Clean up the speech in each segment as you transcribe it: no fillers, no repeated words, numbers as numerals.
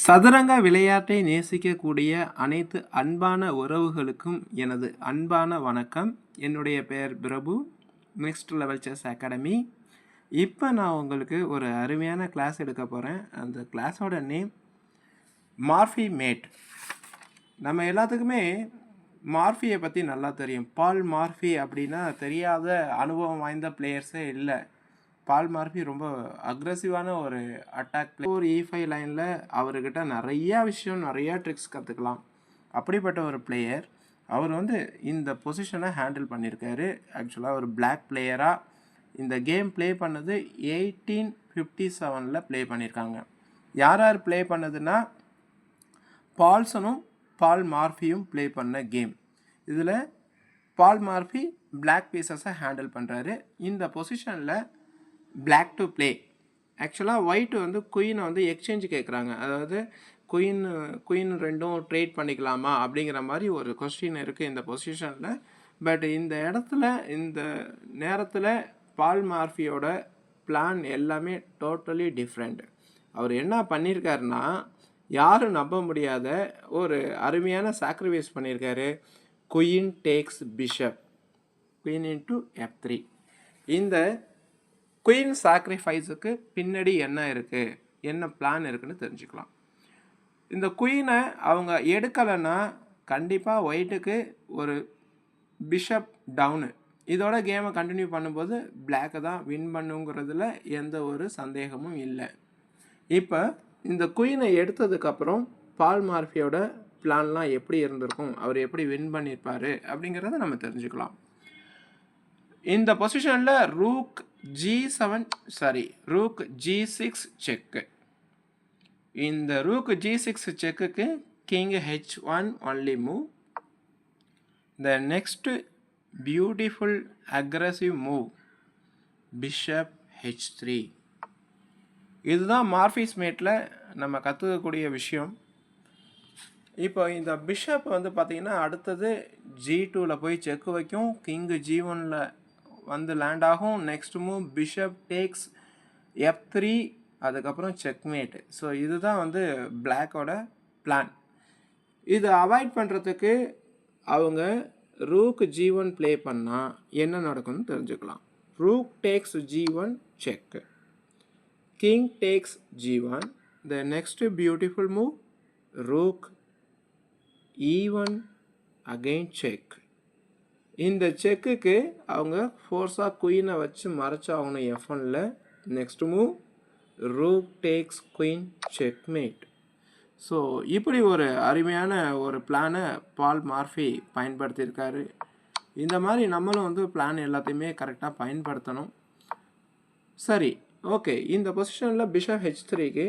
சதுரங்க விளையாட்டை நேசிக்கக்கூடிய அனைத்து அன்பான உறவுகளுக்கும் எனது அன்பான வணக்கம். என்னுடைய பெயர் பிரபு, நெக்ஸ்ட் லெவல் செஸ் அகாடமி. இப்போ நான் உங்களுக்கு ஒரு அருமையான கிளாஸ் எடுக்க போகிறேன். அந்த கிளாஸோட நேம் மார்ஃபி மேட். நம்ம எல்லாத்துக்குமே மார்ஃபியை பற்றி நல்லா தெரியும். பால் மார்ஃபி அப்படின்னா தெரியாத அனுபவம் வாய்ந்த பிளேயர்ஸே இல்லை. பால் மார்ஃபி ரொம்ப அக்ரெசிவான ஒரு அட்டாக் பிளே. ஒரு E5 லைனில் அவர்கிட்ட நிறையா ட்ரிக்ஸ் கற்றுக்கலாம். அப்படிப்பட்ட ஒரு பிளேயர். அவர் இந்த பொசிஷனை ஹேண்டில் பண்ணியிருக்காரு. ஆக்சுவலாக ஒரு பிளாக் பிளேயராக இந்த கேம் ப்ளே பண்ணது 1857 ப்ளே பண்ணியிருக்காங்க. யார் ப்ளே பண்ணதுன்னா பால்சனும் பால் மார்ஃபியும் ப்ளே பண்ண கேம். இதில் பால் மார்ஃபி பிளாக் பீசஸை ஹேண்டில் பண்ணுறாரு. இந்த பொசிஷனில் பிளாக் டு ப்ளே. ஆக்சுவலாக ஒயிட்டு குயினை எக்ஸ்சேஞ்சு கேட்குறாங்க. அதாவது குயின் ரெண்டும் ட்ரேட் பண்ணிக்கலாமா அப்படிங்கிற மாதிரி ஒரு கொஸ்டின் இருக்குது இந்த பொசிஷனில். பட் இந்த நேரத்தில் பால் மார்ஃபியோட பிளான் எல்லாமே டோட்டலி டிஃப்ரெண்ட். அவர் என்ன பண்ணியிருக்காருன்னா, யாரும் நம்ப முடியாத ஒரு அருமையான சாக்ரிஃபைஸ் பண்ணியிருக்காரு. Queen tax bishop, queen into F3. இந்த குயின் சாக்ரிஃபைஸுக்கு பின்னாடி என்ன இருக்குது, என்ன பிளான் இருக்குதுன்னு தெரிஞ்சுக்கலாம். இந்த குயினை அவங்க எடுக்கலைன்னா கண்டிப்பாக ஒயிட்டுக்கு ஒரு பிஷப் டவுனு. இதோட கேமை கண்டினியூ பண்ணும்போது பிளாக்கை தான் வின் பண்ணுங்கிறதுல எந்த ஒரு சந்தேகமும் இல்லை. இப்போ இந்த குயினை எடுத்ததுக்கப்புறம் பால் மார்ஃபியோட பிளான்லாம் எப்படி இருந்திருக்கும், அவர் எப்படி வின் பண்ணியிருப்பார் அப்படிங்கிறத நம்ம தெரிஞ்சுக்கலாம். இந்த பொசிஷனில் ரூக் G6 செக்கு. இந்த ரூக் G6 செக்குக்கு king H1 only move. The next beautiful aggressive move bishop H3. இதுதான் மார்ஃபிஸ் மேட்டில் நம்ம கற்றுக்கக்கூடிய விஷயம். இப்போ இந்த பிஷப் பார்த்தீங்கன்னா அடுத்தது G2ல் போய் செக்கு வைக்கும். கிங் G1ல் லேண்ட் ஆகும். Next move bishop takes F3, அதுக்கப்புறம் செக்மேட். ஸோ இதுதான் பிளாக்கோட பிளான். இதை அவாய்ட் பண்ணுறதுக்கு அவங்க ரூக் G1 ப்ளே பண்ணால் என்ன நடக்கும்னு தெரிஞ்சுக்கலாம். Rook takes G1 check, king takes G1. The next beautiful move rook E1 again check. இந்த செக்குக்கு அவங்க ஃபோர்ஸாக குயினை வச்சு மறைச்சாகணும் F1ல். Next move rook takes queen checkmate. So இப்படி ஒரு அருமையான ஒரு பிளானை பால் மார்ஃபி பயன்படுத்தியிருக்காரு. இந்த மாதிரி நம்மளும் பிளான் எல்லாத்தையுமே கரெக்டாக பயன்படுத்தணும். சரி, ஓகே. இந்த பொசிஷனில் பிஷப் H3க்கு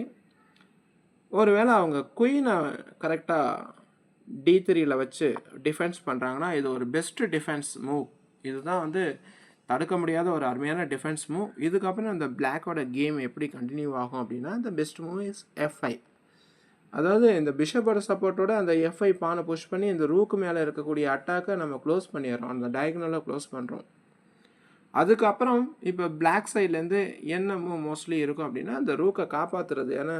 ஒருவேளை அவங்க குயினை கரெக்டாக D3யில் வச்சு டிஃபென்ஸ் பண்ணுறாங்கன்னா இது ஒரு பெஸ்ட்டு டிஃபென்ஸ் மூவ். இதுதான் தடுக்க முடியாத ஒரு அருமையான டிஃபென்ஸ் மூவ். இதுக்கப்புறம் இந்த பிளாக்கோட கேம் எப்படி கண்டினியூ ஆகும் அப்படின்னா, இந்த பெஸ்ட் மூவ் இஸ் F5. அதாவது இந்த பிஷப்போட சப்போர்ட்டோட அந்த F5 பானை புஷ் பண்ணி இந்த ரூக்கு மேலே இருக்கக்கூடிய அட்டாக்கை நம்ம க்ளோஸ் பண்ணிடுறோம், அந்த டயகனலாக க்ளோஸ் பண்ணுறோம். அதுக்கப்புறம் இப்போ பிளாக் சைட்லேருந்து என்ன மூவ் மோஸ்ட்லி இருக்கும் அப்படின்னா, இந்த ரூக்கை காப்பாற்றுறது. ஏன்னா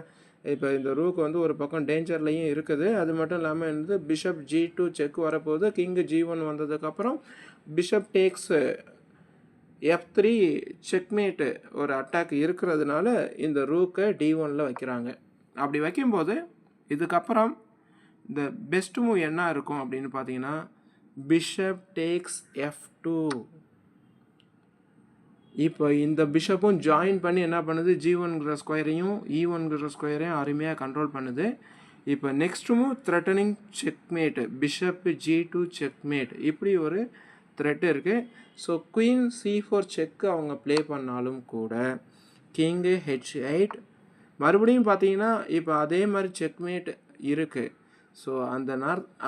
இப்போ இந்த ரூக் ஒரு பக்கம் டேஞ்சர்லையும் இருக்குது. அது மட்டும் இல்லாமல் பிஷப் G2 செக் வரப்போகுது. கிங் G1 வந்ததுக்கப்புறம் பிஷப் டேக்ஸ் F3 செக்மேட்டு ஒரு அட்டாக் இருக்கிறதுனால இந்த ரூக்கை D1ல் வைக்கிறாங்க. அப்படி வைக்கும்போது இதுக்கப்புறம் இந்த பெஸ்ட் மூவ் என்ன இருக்கும் அப்படின்னு பார்த்தீங்கன்னா, பிஷப் டேக்ஸ் F2. இப்போ இந்த பிஷப்பும் ஜாயின் பண்ணி என்ன பண்ணுது, G1ங்கிற ஸ்கொயரையும் E1ங்கிற ஸ்கொயரையும் அருமையாக கண்ட்ரோல் பண்ணுது. இப்போ next move threatening checkmate, bishop G2 checkmate. இப்படி ஒரு த்ரெட் இருக்குது. ஸோ குயின் C4 செக்கு அவங்க ப்ளே பண்ணாலும் கூட கிங் H8 மறுபடியும் பார்த்தீங்கன்னா இப்போ அதே மாதிரி செக்மேட் இருக்குது. ஸோ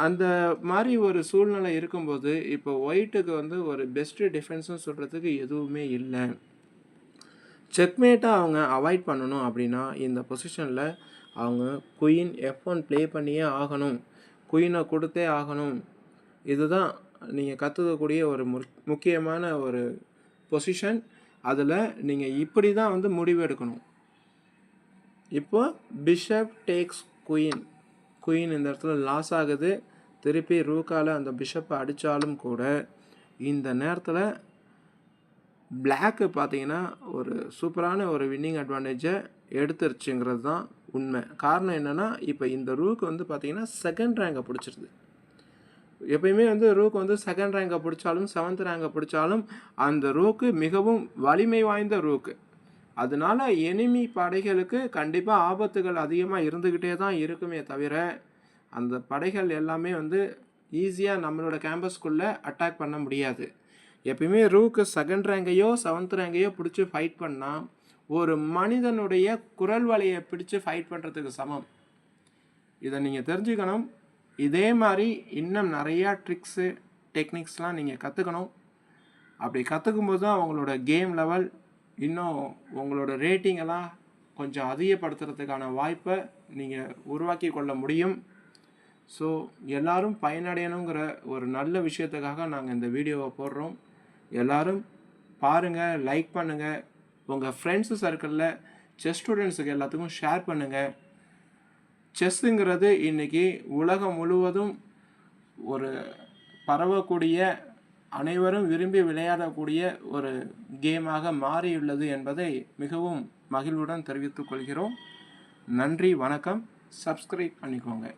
அந்த மாதிரி ஒரு சூழ்நிலை இருக்கும்போது இப்போ ஒயிட்டுக்கு ஒரு பெஸ்ட்டு டிஃபென்ஸும் சொல்கிறதுக்கு எதுவுமே இல்லை. செக்மேட்டாக அவங்க அவாய்ட் பண்ணணும் அப்படின்னா இந்த பொசிஷனில் அவங்க குயின் F1 ப்ளே பண்ணியே ஆகணும், குயினை கொடுத்தே ஆகணும். இதுதான் நீங்கள் கற்றுக்கக்கூடிய ஒரு முக்கியமான ஒரு பொசிஷன். அதில் நீங்கள் இப்படி தான் முடிவு எடுக்கணும். இப்போ பிஷப் டேக்ஸ் குயின் இந்த இடத்துல லாஸ் ஆகுது. திருப்பி ரூக்கால் அந்த பிஷப்பை அடித்தாலும் கூட இந்த நேரத்தில் பிளாக்கு பார்த்தீங்கன்னா ஒரு சூப்பரான ஒரு வின்னிங் அட்வான்டேஜை எடுத்துருச்சுங்கிறது தான் உண்மை. காரணம் என்னென்னா, இப்போ இந்த ரூக்கு வந்து பார்த்தீங்கன்னா செகண்ட் ரேங்கை பிடிச்சிருது. எப்பயுமே வந்து ரூக் வந்து செகண்ட் ரேங்கை பிடிச்சாலும் 7th ரேங்கை பிடிச்சாலும் அந்த ரூக்கு மிகவும் வலிமை வாய்ந்த ரூக்கு. அதனால எனிமி படைகளுக்கு கண்டிப்பாக ஆபத்துகள் அதிகமாக இருந்துக்கிட்டே தான் இருக்குமே தவிர, அந்த படைகள் எல்லாமே வந்து ஈஸியாக நம்மளோட கேம்பஸ்குள்ளே அட்டாக் பண்ண முடியாது. எப்பயுமே ரூக்கு செகண்ட் ரேங்கையோ 7th ரேங்கையோ பிடிச்சி ஃபைட் பண்ணால் ஒரு மனிதனுடைய குரல் வலையை பிடிச்சி ஃபைட் பண்ணுறதுக்கு சமம். இதை நீங்கள் தெரிஞ்சுக்கணும். இதே மாதிரி இன்னும் நிறையா ட்ரிக்ஸு டெக்னிக்ஸ்லாம் நீங்கள் கற்றுக்கணும். அப்படி கற்றுக்கும்போது தான் அவங்களோட கேம் லெவல் இன்னும் உங்களோட ரேட்டிங்கெல்லாம் கொஞ்சம் அதிகப்படுத்துறதுக்கான வாய்ப்பை நீங்கள் உருவாக்கி கொள்ள முடியும். ஸோ எல்லோரும் பயனடையணுங்கிற ஒரு நல்ல விஷயத்துக்காக நாங்கள் இந்த வீடியோவை போடுறோம். எல்லோரும் பாருங்கள், லைக் பண்ணுங்கள், உங்கள் ஃப்ரெண்ட்ஸு சர்க்கிளில் செஸ் ஸ்டூடெண்ட்ஸுக்கு எல்லாத்துக்கும் ஷேர் பண்ணுங்கள். செஸ்ஸுங்கிறது இன்றைக்கி உலகம் முழுவதும் ஒரு பரவக்கூடிய, அனைவரும் விரும்பி விளையாடக்கூடிய ஒரு கேமாக மாறியுள்ளது என்பதை மிகவும் மகிழ்வுடன் தெரிவித்துக் கொள்கிறோம். நன்றி, வணக்கம். சப்ஸ்கிரைப் பண்ணிக்கோங்க.